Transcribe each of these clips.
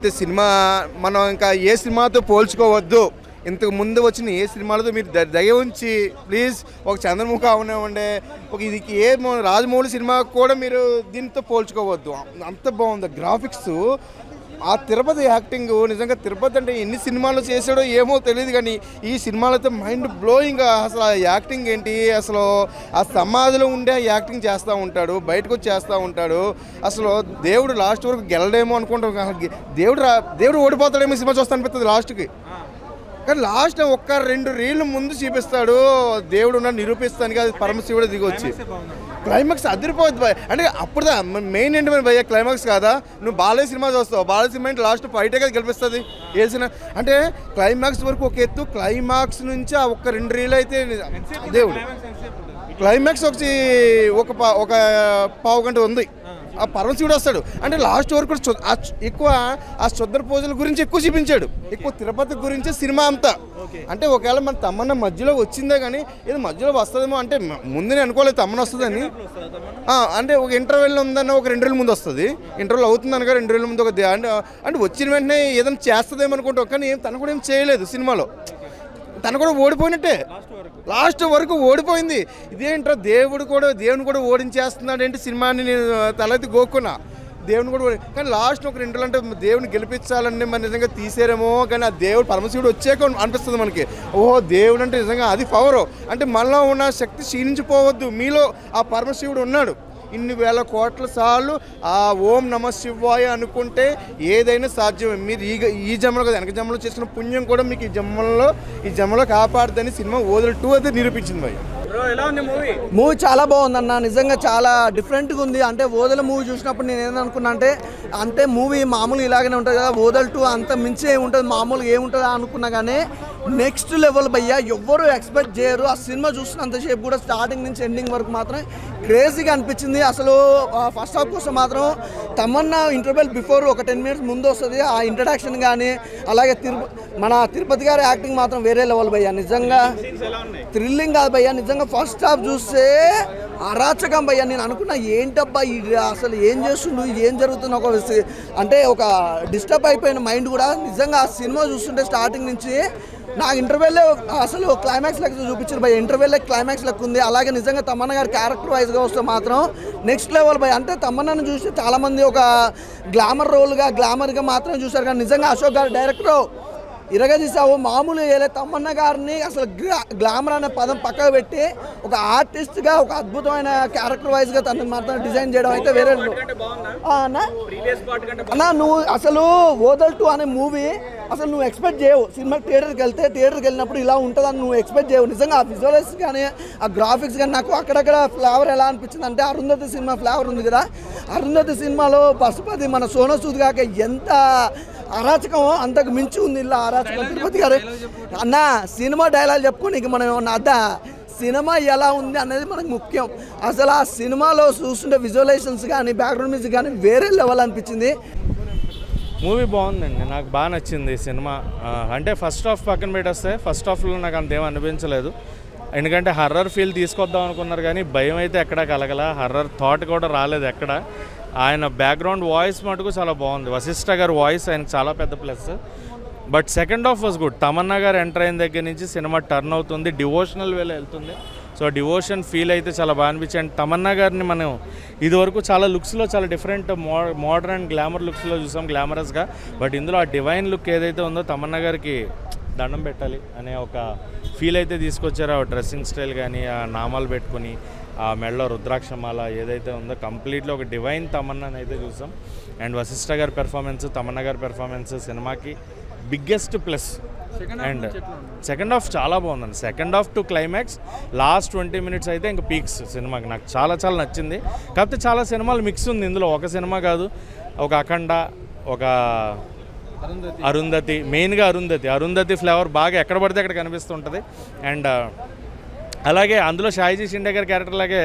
Cinema మనం ఇంకా ఏ సినిమాతో పోల్చుకోవద్దు. ఇంతకు ముందు వచ్చిన ఏ సినిమాలతో మీరు దయ ఉంచి ప్లీజ్ ఒక చంద్రముఖి అవనివ్వండి, ఒక ఇది ఏ రాజమౌళి సినిమా కూడా మీరు దీంతో పోల్చుకోవద్దు. అంత బాగుంది గ్రాఫిక్స్. ఆ తిరుపతి యాక్టింగ్ నిజంగా తిరుపతి అంటే ఎన్ని సినిమాలు చేసాడో ఏమో తెలియదు, కానీ ఈ సినిమాలతో మైండ్ బ్లోయింగ్. అసలు ఆ యాక్టింగ్ ఏంటి, అసలు ఆ సమాధిలో ఉండే యాక్టింగ్ చేస్తూ ఉంటాడు, బయటకు వచ్చి చేస్తూ ఉంటాడు. అసలు దేవుడు లాస్ట్ వరకు గెలడేమో అనుకుంటాం, దేవుడు ఓడిపోతాడేమో సినిమా చూస్తా అనిపిస్తుంది లాస్ట్కి. కానీ లాస్ట్ ఒక్క 2 రీళ్ళు ముందు చూపిస్తాడు, దేవుడు ఉన్న నిరూపిస్తానికి. అది పరమశివుడు దిగి వచ్చి క్లైమాక్స్ అదిరిపోద్ది భయ. అంటే అప్పుడు మెయిన్ ఏంటి మరి భయ్య, క్లైమాక్స్ కాదా? నువ్వు బాలయ్య సినిమా చూస్తావు, బాలయ్య సినిమా అంటే లాస్ట్ ఫైటే కదా గెలిపిస్తుంది ఏ సినిమా. అంటే క్లైమాక్స్ వరకు ఒక ఎత్తు, క్లైమాక్స్ నుంచి ఆ ఒక్క 2 రీలు అయితే దేవుడు. క్లైమాక్స్ ఒక పావు గంట ఉంది, ఆ పరమశివుడు వస్తాడు. అంటే లాస్ట్ వరకు ఎక్కువ ఆ శుద్ర పూజల గురించి ఎక్కువ చూపించాడు, ఎక్కువ తిరుపతి గురించి సినిమా అంతా. అంటే ఒకవేళ మన తమ్మన్న మధ్యలో వచ్చిందే కానీ ఇది మధ్యలో వస్తుందేమో అంటే ముందునే అనుకోలేదు తమ్మన్న వస్తుందని. అంటే ఒక ఇంటర్వెల్ ఉందన్న ఒక 2 రోజుల ముందు వస్తుంది, ఇంటర్వెల్ అవుతుంది అనగా 2 రోజుల ముందు ఒక అంటే వచ్చిన వెంటనే ఏదైనా చేస్తుందేమో అనుకుంటాం, కానీ తను కూడా ఏం చేయలేదు సినిమాలో. తను కూడా ఓడిపోయినట్టే, లాస్ట్ వరకు ఓడిపోయింది. ఇదేంటో దేవుని కూడా ఓడించేస్తున్నాడు ఏంటి సినిమాని. నేను తలెత్తి గోక్కున్నా దేవుని కూడా కానీ లాస్ట్ ఒక 2 అంటే దేవుని గెలిపించాలని మరి నిజంగా తీసారేమో, కానీ ఆ దేవుడు పరమశివుడు వచ్చాక అనిపిస్తుంది మనకి, ఓహో దేవుడు అంటే నిజంగా అది పవరు. అంటే మనలో ఉన్న శక్తి క్షీణించిపోవద్దు, మీలో ఆ పరమశివుడు ఉన్నాడు. ఇన్ని వేల కోట్ల సార్లు ఆ ఓం నమ శివాయ అనుకుంటే ఏదైనా సాధ్యమే. మీరు ఈ జన్మలో కదా, వెనక జన్మలో చేసిన పుణ్యం కూడా మీకు ఈ జన్మలో కాపాడుదని సినిమా ఓదల్ 2 అయితే నిరూపించింది భయ్య. మూవీ చాలా బాగుందన్న, నిజంగా చాలా డిఫరెంట్గా ఉంది. అంటే ఓదల మూవీ చూసినప్పుడు నేను ఏమనుకున్నా అంటే మూవీ మామూలు ఇలాగనే ఉంటుంది కదా, ఓదల్ 2 అంత మించి ఏముంటుంది, మామూలుగా ఏముంటుందా అనుకున్నా, కానీ నెక్స్ట్ లెవెల్ భయ్యా. ఎవ్వరూ ఎక్స్పెక్ట్ చేయరు. ఆ సినిమా చూసినంతసేపు కూడా స్టార్టింగ్ నుంచి ఎండింగ్ వరకు మాత్రం క్రేజీగా అనిపించింది. అసలు ఫస్ట్ హాఫ్ కోసం మాత్రం తమన్నా ఇంటర్వెల్ బిఫోర్ ఒక 10 మినిట్స్ ముందు వస్తుంది, ఆ ఇంట్రడక్షన్ కానీ అలాగే మన తిరుపతి గారి యాక్టింగ్ మాత్రం వేరే లెవెల్ భయ్యా. నిజంగా థ్రిల్లింగ్ కాదు భయ్యా, నిజంగా ఫస్ట్ హాఫ్ చూస్తే అరాచకం భయ్యా. నేను అనుకున్నా ఏంటబ్బా ఇది అసలు ఏం చేస్తుండు, ఇది ఏం జరుగుతుంది, అంటే ఒక డిస్టర్బ్ అయిపోయిన మైండ్ కూడా. నిజంగా ఆ సినిమా చూస్తుంటే స్టార్టింగ్ నుంచి నాకు ఇంటర్వెల్ అసలు క్లైమాక్స్ లెక్క చూపించారు భయ్య, ఇంటర్వెల్ క్లైమాక్స్ లెక్క ఉంది. అలాగే నిజంగా తమన్నా గారి క్యారెక్టర్ వైజ్గా వస్తే మాత్రం నెక్స్ట్ లెవెల్ భయ్య. అంటే తమన్నాను చూసి చాలామంది ఒక గ్లామర్గా మాత్రం చూశారు, కానీ నిజంగా అశోక్ గారు డైరెక్టర్ ఇరగదీసావు. మామూలు వేయలే తమన్నా గారిని అసలు గ్లామర్ అనే పదం పక్కకు పెట్టి ఒక ఆర్టిస్ట్గా ఒక అద్భుతమైన క్యారెక్టర్ వైజ్గా తనని మాత్రం డిజైన్ చేయడం అయితే వేరే అన్నా. నువ్వు అసలు ఓదల్ 2 అనే మూవీ అసలు నువ్వు ఎక్స్పెక్ట్ చేయవు. సినిమా థియేటర్కి వెళ్ళినప్పుడు ఇలా ఉంటుందని నువ్వు ఎక్స్పెక్ట్ చేయవు. నిజంగా ఆ విజువల్స్ కానీ ఆ గ్రాఫిక్స్ కానీ నాకు అక్కడక్కడ ఫ్లేవర్ ఎలా అనిపించింది అంటే అరుంధతి సినిమా ఫ్లేవర్ ఉంది కదా, అరుంధతి సినిమాలో పశుపతి మన సోను సూద్ కాక ఎంత అరాచకం అంతకు మించి ఉంది ఇలా అరాచకం. తిరుపతి గారు అన్న సినిమా డైలాగ్ చెప్పుకోనికి మనం ఏమన్నా అద్దా, సినిమా ఎలా ఉంది అనేది మనకు ముఖ్యం. అసలు ఆ సినిమాలో చూస్తుంటే విజువలైజేషన్స్ కానీ బ్యాక్గ్రౌండ్ మ్యూజిక్ కానీ వేరే లెవెల్ అనిపించింది. మూవీ బాగుందండి, నాకు బాగా నచ్చింది సినిమా. అంటే ఫస్ట్ హాఫ్ పక్కన పెట్టేస్తే ఫస్ట్ హాఫ్లో నాకు అంతేం అనిపించలేదు, ఎందుకంటే హర్రర్ ఫీల్ తీసుకొద్దాం అనుకున్నారు కానీ భయం అయితే ఎక్కడా కలగల, హర్రర్ థాట్ కూడా రాలేదు ఎక్కడ. ఆయన బ్యాక్గ్రౌండ్ వాయిస్ మటుకు చాలా బాగుంది, వశిష్ఠ గారి వాయిస్ ఆయనకు చాలా పెద్ద plus. But second half was good. Tamannaah గారు ఎంటర్ అయిన దగ్గర నుంచి సినిమా టర్న్ అవుతుంది, డివోషనల్ వేలో వెళ్తుంది. సో డివోషన్ ఫీల్ అయితే చాలా బాగా అనిపించింది. అండ్ తమన్నా గారిని మనం ఇదివరకు చాలా లుక్స్లో చాలా డిఫరెంట్ మోడర్న్ గ్లామర్ లుక్స్లో చూసాం, గ్లామరస్గా. బట్ ఇందులో ఆ డివైన్ లుక్ ఏదైతే ఉందో తమన్నా గారికి దండం పెట్టాలి అనే ఒక ఫీల్ అయితే తీసుకొచ్చారు. ఆ డ్రెస్సింగ్ స్టైల్ కానీ ఆ నామాలు పెట్టుకుని ఆ మెడలో రుద్రాక్షమాల ఏదైతే ఉందో కంప్లీట్లీ ఒక డివైన్ తమన్నాని అయితే చూసాం. అండ్ వశిష్ఠ గారి పెర్ఫార్మెన్స్, తమన్నా గారి పెర్ఫార్మెన్స్ సినిమాకి biggest plus. And second half చాలా బాగుందండి, second half to climax last 20 minutes అయితే ఇంకా పీక్స్ సినిమాకి. నాకు చాలా చాలా నచ్చింది. కాకపోతే చాలా సినిమాలు మిక్స్ ఉంది ఇందులో, ఒక సినిమా కాదు. ఒక అఖండ, ఒక అరుంధతి, మెయిన్గా అరుంధతి ఫ్లేవర్ బాగా ఎక్కడ పడితే అక్కడ కనిపిస్తుంటుంది. అండ్ అలాగే అందులో షాయిజీ షిండే గారి క్యారెక్టర్ లాగే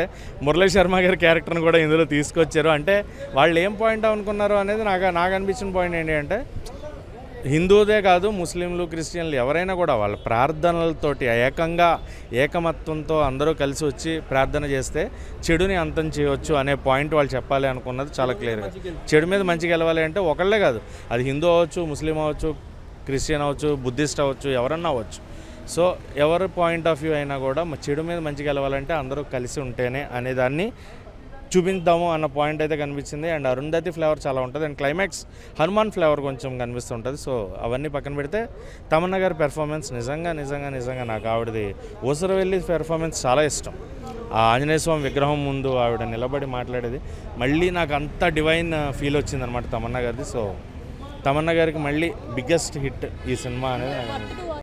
మురళీ శర్మ గారి క్యారెక్టర్ని కూడా ఇందులో తీసుకొచ్చారు. అంటే వాళ్ళు ఏం పాయింట్ అనుకున్నారు అనేది నాకు అనిపించిన పాయింట్ ఏంటి అంటే హిందూదే కాదు, ముస్లింలు, క్రిస్టియన్లు ఎవరైనా కూడా వాళ్ళ ప్రార్థనలతోటి ఏకంగా ఏకమత్వంతో అందరూ కలిసి వచ్చి ప్రార్థన చేస్తే చెడుని అంతం చేయవచ్చు అనే పాయింట్ వాళ్ళు చెప్పాలి అనుకున్నది చాలా క్లియర్గా. చెడు మీద మంచి గెలవాలి అంటే ఒకళ్ళే కాదు, అది హిందూ అవ్వచ్చు, ముస్లిం అవ్వచ్చు, క్రిస్టియన్ అవ్వచ్చు, బుద్ధిస్ట్ అవ్వచ్చు, ఎవరన్నా అవ్వచ్చు. సో ఎవరి పాయింట్ ఆఫ్ వ్యూ అయినా కూడా చెడు మీద మంచి గెలవాలంటే అందరూ కలిసి ఉంటేనే అనేదాన్ని చూపిద్దాము అన్న పాయింట్ అయితే కనిపించింది. అండ్ అరుంధతి ఫ్లేవర్ చాలా ఉంటుంది, అండ్ క్లైమాక్స్ హనుమాన్ ఫ్లేవర్ కొంచెం కనిపిస్తుంటుంది. సో అవన్నీ పక్కన పెడితే తమన్నా గారి పెర్ఫార్మెన్స్ నిజంగా నాకు ఆవిడది ఊసరవెల్లి పెర్ఫార్మెన్స్ చాలా ఇష్టం. ఆ ఆంజనేయ స్వామి విగ్రహం ముందు ఆవిడ నిలబడి మాట్లాడేది మళ్ళీ నాకు అంత డివైన్ ఫీల్ వచ్చిందనమాట తమన్నా గారిది. సో తమన్నా గారికి మళ్ళీ బిగ్గెస్ట్ హిట్ ఈ సినిమా అనేది